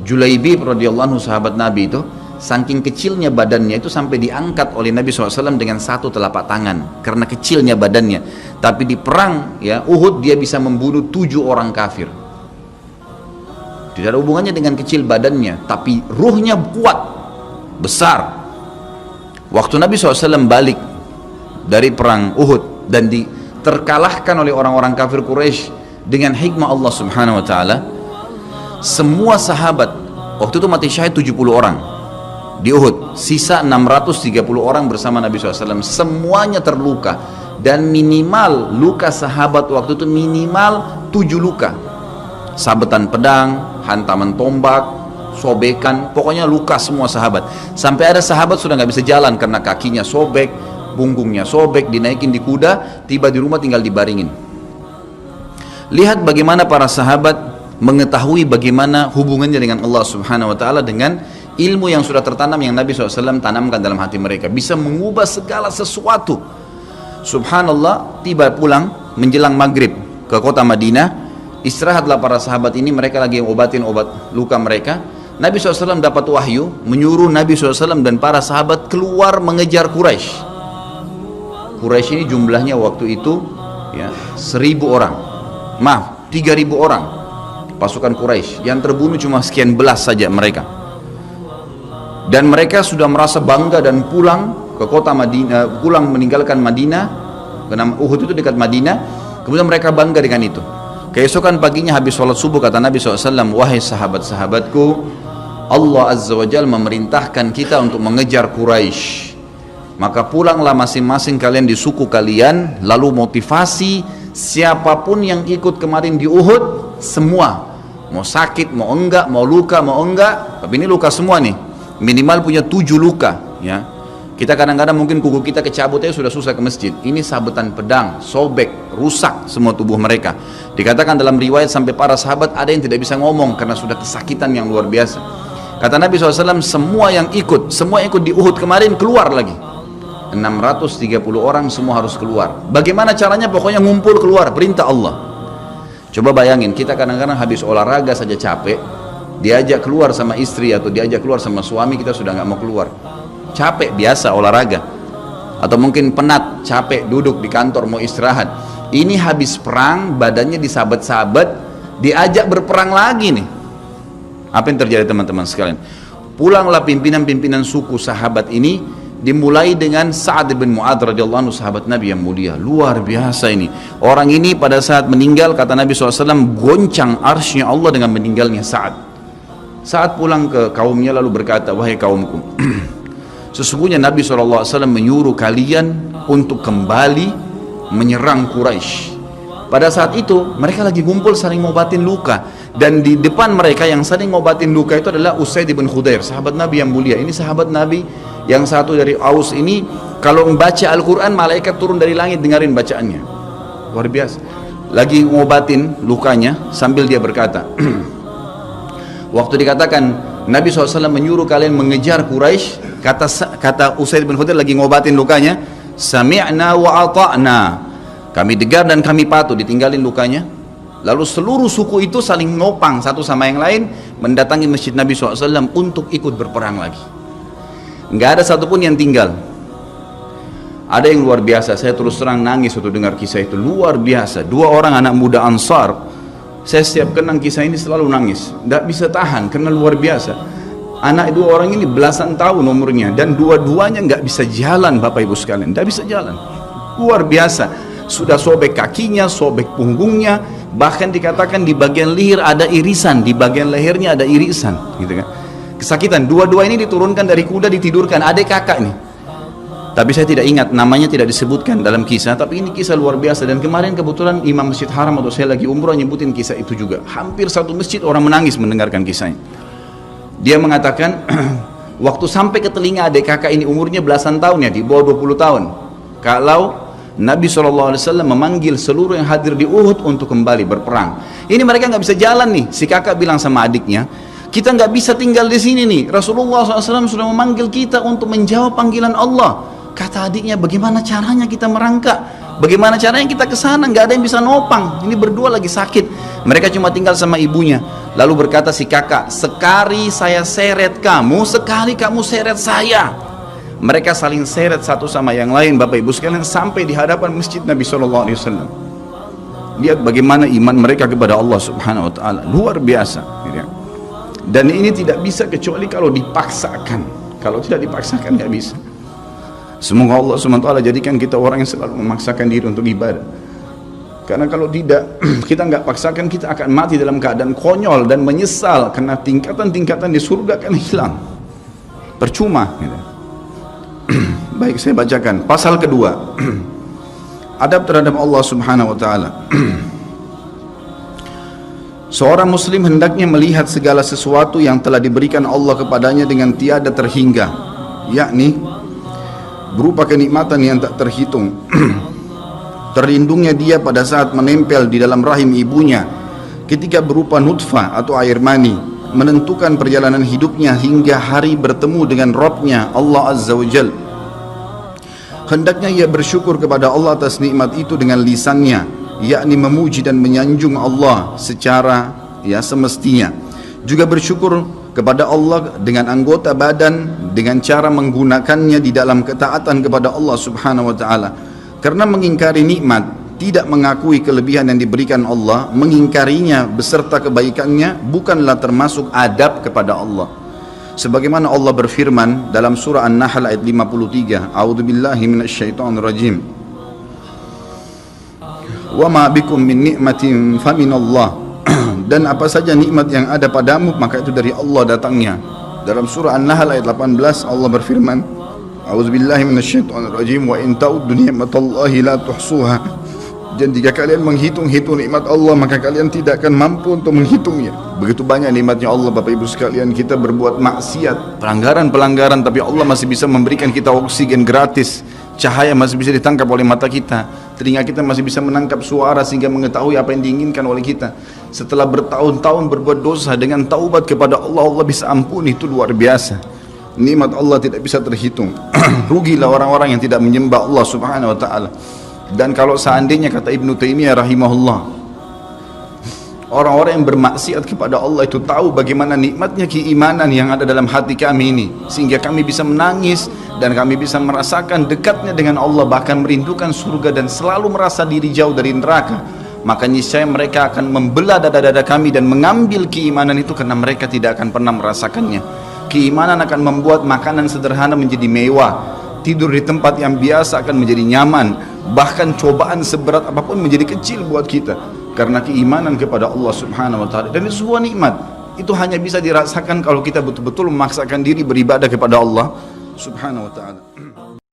Julaibib radhiyallahu anhu, sahabat Nabi itu, saking kecilnya badannya itu sampai diangkat oleh Nabi SAW dengan satu telapak tangan karena kecilnya badannya. Tapi di perang ya Uhud dia bisa membunuh 7 orang kafir. Tidak ada hubungannya dengan kecil badannya, tapi ruhnya kuat, besar. Waktu Nabi SAW balik dari perang Uhud dan terkalahkan oleh orang-orang kafir Quraisy dengan hikmah Allah Subhanahu wa taala, semua sahabat waktu itu mati syahid 70 orang di Uhud, sisa 630 orang bersama Nabi SAW, semuanya terluka, dan minimal luka sahabat waktu itu minimal 7 luka, sabetan pedang, hantaman tombak, sobekan, pokoknya luka semua sahabat. Sampai ada sahabat sudah nggak bisa jalan karena kakinya sobek, punggungnya sobek, dinaikin di kuda, tiba di rumah tinggal dibaringin. Lihat bagaimana para sahabat mengetahui bagaimana hubungannya dengan Allah Subhanahu wa taala dengan ilmu yang sudah tertanam yang Nabi SAW tanamkan dalam hati mereka, bisa mengubah segala sesuatu. Subhanallah, tiba pulang menjelang maghrib ke kota Madinah, istirahatlah para sahabat ini, mereka lagi obatin obat luka mereka. Nabi SAW dapat wahyu menyuruh Nabi SAW dan para sahabat keluar mengejar Quraisy. Quraisy ini jumlahnya waktu itu ya 1.000 orang, maaf 3.000 orang pasukan Quraisy, yang terbunuh cuma sekian belas saja mereka. Dan mereka sudah merasa bangga dan pulang ke kota Madinah, pulang meninggalkan Madinah, karena Uhud itu dekat Madinah. Kemudian mereka bangga dengan itu. Keesokan paginya habis sholat subuh kata Nabi SAW, wahai sahabat-sahabatku, Allah Azza wa Jalla memerintahkan kita untuk mengejar Quraisy. Maka pulanglah masing-masing kalian di suku kalian, lalu motivasi siapapun yang ikut kemarin di Uhud, semua, mau sakit, mau enggak, mau luka, mau enggak, tapi ini luka semua nih, minimal punya 7 luka ya. Kita kadang-kadang mungkin kuku kita kecabut aja sudah susah ke masjid, ini sabetan pedang, sobek, rusak semua tubuh mereka. Dikatakan dalam riwayat sampai para sahabat ada yang tidak bisa ngomong karena sudah kesakitan yang luar biasa. Kata Nabi SAW, semua yang ikut di Uhud kemarin keluar lagi, 630 orang semua harus keluar. Bagaimana caranya? Pokoknya ngumpul keluar, perintah Allah. Coba bayangin, kita kadang-kadang habis olahraga saja capek, diajak keluar sama istri atau diajak keluar sama suami, kita sudah nggak mau keluar, capek biasa olahraga, atau mungkin penat, capek duduk di kantor mau istirahat. Ini habis perang, badannya disabet-sabet, diajak berperang lagi nih. Apa yang terjadi teman-teman sekalian? Pulanglah pimpinan-pimpinan suku sahabat ini, dimulai dengan Sa'ad bin Mu'adz radhiyallahu anhu, sahabat Nabi yang mulia, luar biasa ini. Orang ini pada saat meninggal, kata Nabi SAW, goncang arsy-Nya Allah dengan meninggalnya Sa'ad. Saat pulang ke kaumnya lalu berkata, wahai kaumku, sesungguhnya Nabi SAW menyuruh kalian untuk kembali menyerang Quraisy. Pada saat itu mereka lagi ngumpul saling ngobatin luka, dan di depan mereka yang saling ngobatin luka itu adalah Usaid bin Khudair, sahabat Nabi yang mulia. Ini sahabat Nabi yang satu dari Aus ini, kalau membaca Al-Quran malaikat turun dari langit dengarin bacaannya, luar biasa. Lagi ngobatin lukanya sambil dia berkata, waktu dikatakan Nabi SAW menyuruh kalian mengejar Quraisy, kata Usaid bin Khudair lagi ngobatin lukanya, sami'na wa ata'na, kami dengar dan kami patuh, ditinggalin lukanya. Lalu seluruh suku itu saling nopang satu sama yang lain, mendatangi masjid Nabi SAW untuk ikut berperang lagi. Nggak ada satupun yang tinggal. Ada yang luar biasa, saya terus terang nangis waktu dengar kisah itu, luar biasa. 2 orang anak muda Ansar, saya setiap kenang kisah ini selalu nangis, nggak bisa tahan karena luar biasa. Anak 2 orang ini belasan tahun umurnya, dan dua-duanya nggak bisa jalan, Bapak Ibu sekalian, nggak bisa jalan, luar biasa. Sudah sobek kakinya, sobek punggungnya, bahkan dikatakan di bagian leher ada irisan, di bagian lehernya ada irisan, gitu kan. Kesakitan. Dua-dua ini diturunkan dari kuda, ditidurkan, adik kakak nih. Tapi saya tidak ingat, namanya tidak disebutkan dalam kisah, tapi ini kisah luar biasa. Dan kemarin kebetulan Imam Masjid Haram atau saya lagi umroh nyebutin kisah itu juga. Hampir satu masjid orang menangis mendengarkan kisahnya. Dia mengatakan, waktu sampai ke telinga adik kakak ini umurnya belasan tahun ya, di bawah 20 tahun. Kalau Nabi SAW memanggil seluruh yang hadir di Uhud untuk kembali berperang. Ini mereka nggak bisa jalan nih. Si kakak bilang sama adiknya, kita nggak bisa tinggal di sini nih. Rasulullah SAW sudah memanggil kita untuk menjawab panggilan Allah. Kata adiknya, bagaimana caranya kita merangkak? Bagaimana caranya kita ke sana? Nggak ada yang bisa nopang. Ini berdua lagi sakit. Mereka cuma tinggal sama ibunya. Lalu berkata si kakak, sekali saya seret kamu, sekali kamu seret saya. Mereka saling seret satu sama yang lain, Bapak Ibu sekalian, sampai di hadapan masjid Nabi SAW. Lihat bagaimana iman mereka kepada Allah Subhanahu Wa Taala, luar biasa. Dan ini tidak bisa kecuali kalau dipaksakan. Kalau tidak dipaksakan nggak bisa. Semoga Allah SWT jadikan kita orang yang selalu memaksakan diri untuk ibadah. Karena kalau tidak, kita nggak paksakan, kita akan mati dalam keadaan konyol dan menyesal, karena tingkatan-tingkatan di surga akan hilang. Percuma. Baik, saya bacakan pasal kedua. Adab terhadap Allah Subhanahu Wa Taala. Seorang muslim hendaknya melihat segala sesuatu yang telah diberikan Allah kepadanya dengan tiada terhingga, yakni berupa kenikmatan yang tak terhitung. Terlindungnya dia pada saat menempel di dalam rahim ibunya ketika berupa nutfah atau air mani, menentukan perjalanan hidupnya hingga hari bertemu dengan Rabbnya Allah Azza wa Jal. Hendaknya ia bersyukur kepada Allah atas nikmat itu dengan lisannya, yakni memuji dan menyanjung Allah secara semestinya. Juga bersyukur kepada Allah dengan anggota badan, dengan cara menggunakannya di dalam ketaatan kepada Allah Subhanahu Wa Taala. Karena mengingkari nikmat, tidak mengakui kelebihan yang diberikan Allah, mengingkarinya beserta kebaikannya, bukanlah termasuk adab kepada Allah. Sebagaimana Allah berfirman dalam surah An-Nahl ayat 53, A'udzubillahi minasyaitonirrajim. Wa ma bikum min ni'matin faminallah. Dan apa saja nikmat yang ada padamu, maka itu dari Allah datangnya. Dalam surah An-Nahl ayat 18 Allah berfirman, A'udzubillahi minasyaitonirrajim, wa in ta'uddu ni'matallahi la tuhsuha. Dan jika kalian menghitung-hitung nikmat Allah, maka kalian tidak akan mampu untuk menghitungnya. Begitu banyak nikmatnya Allah, Bapak Ibu sekalian. Kita berbuat maksiat, pelanggaran-pelanggaran, tapi Allah masih bisa memberikan kita oksigen gratis. Cahaya masih bisa ditangkap oleh mata kita, telinga kita masih bisa menangkap suara sehingga mengetahui apa yang diinginkan oleh kita. Setelah bertahun-tahun berbuat dosa, dengan taubat kepada Allah, Allah bisa ampuni. Itu luar biasa. Nikmat Allah tidak bisa terhitung. Rugilah orang-orang yang tidak menyembah Allah Subhanahu Wa Taala. Dan kalau seandainya, kata Ibnu Taimiyah rahimahullah, orang-orang yang bermaksiat kepada Allah itu tahu bagaimana nikmatnya keimanan yang ada dalam hati kami ini, sehingga kami bisa menangis dan kami bisa merasakan dekatnya dengan Allah, bahkan merindukan surga dan selalu merasa diri jauh dari neraka, maka niscaya mereka akan membelah dada-dada kami dan mengambil keimanan itu, karena mereka tidak akan pernah merasakannya. Keimanan akan membuat makanan sederhana menjadi mewah, tidur di tempat yang biasa akan menjadi nyaman, bahkan cobaan seberat apapun menjadi kecil buat kita, karena keimanan kepada Allah Subhanahu Wa Taala. Dan itu sebuah nikmat, itu hanya bisa dirasakan kalau kita betul-betul memaksakan diri beribadah kepada Allah Subhanahu Wa Taala.